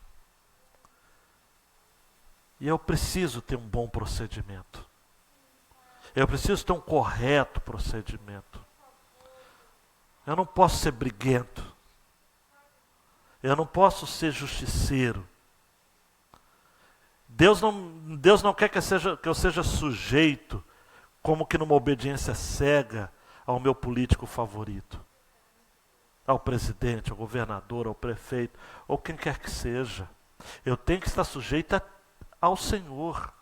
E eu preciso ter um bom procedimento. Eu preciso ter um correto procedimento. Eu não posso ser briguento. Eu não posso ser justiceiro. Deus não quer que eu seja sujeito, como que numa obediência cega, ao meu político favorito. Ao presidente, ao governador, ao prefeito, ou quem quer que seja. Eu tenho que estar sujeito ao Senhor.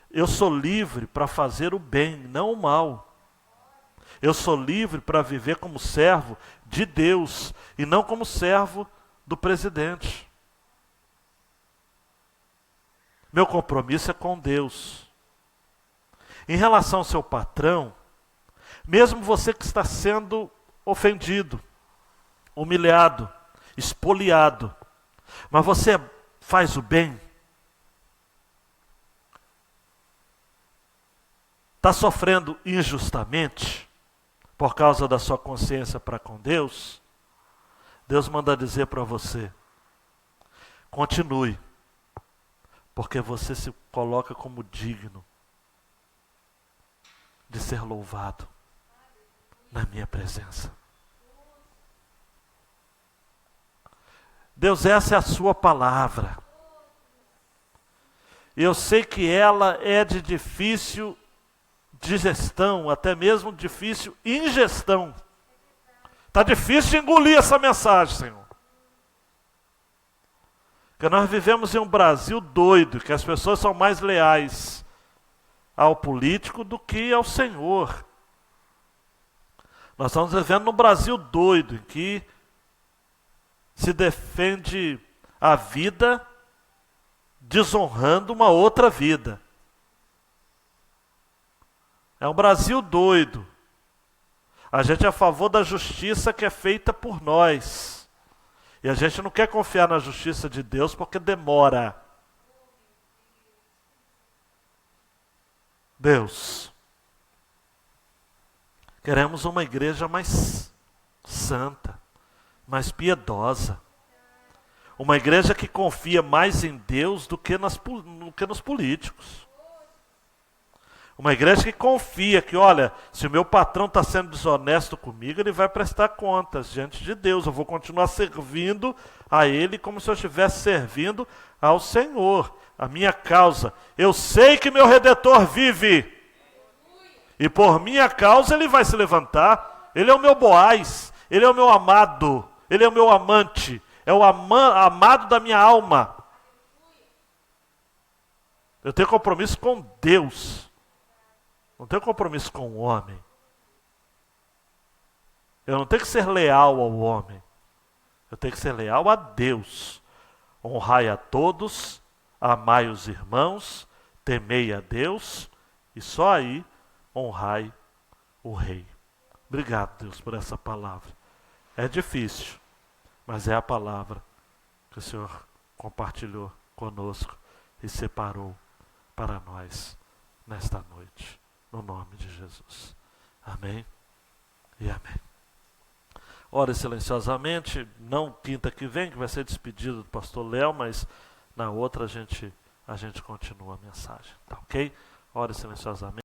Eu sou livre para fazer o bem, não o mal. Eu sou livre para viver como servo de Deus e não como servo do presidente. Meu compromisso é com Deus. Em relação ao seu patrão, mesmo você que está sendo ofendido, humilhado, espoliado, mas você faz o bem, está sofrendo injustamente por causa da sua consciência para com Deus, Deus manda dizer para você, continue, porque você se coloca como digno de ser louvado na minha presença. Deus, essa é a sua palavra. Eu sei que ela é de difícil digestão, até mesmo difícil ingestão. Está difícil de engolir essa mensagem, Senhor. Porque nós vivemos em um Brasil doido, que as pessoas são mais leais ao político do que ao Senhor. Nós estamos vivendo num Brasil doido, em que se defende a vida desonrando uma outra vida. É um Brasil doido. A gente é a favor da justiça que é feita por nós. E a gente não quer confiar na justiça de Deus porque demora. Deus, queremos uma igreja mais santa, mais piedosa. Uma igreja que confia mais em Deus do que nos políticos. Uma igreja que confia que, olha, se o meu patrão está sendo desonesto comigo, ele vai prestar contas diante de Deus. Eu vou continuar servindo a Ele como se eu estivesse servindo ao Senhor. A minha causa. Eu sei que meu Redentor vive. E por minha causa Ele vai se levantar. Ele é o meu Boaz. Ele é o meu amado. Ele é o meu amante. É o amado da minha alma. Eu tenho compromisso com Deus. Não tenho compromisso com o homem. Eu não tenho que ser leal ao homem. Eu tenho que ser leal a Deus. Honrai a todos, amai os irmãos, temei a Deus, e só aí honrai o rei. Obrigado, Deus, por essa palavra. É difícil, mas é a palavra que o Senhor compartilhou conosco e separou para nós nesta noite. No nome de Jesus. Amém e amém. Ore silenciosamente, não quinta que vem, que vai ser despedido do pastor Léo, mas na outra a gente continua a mensagem, tá ok? Ore silenciosamente.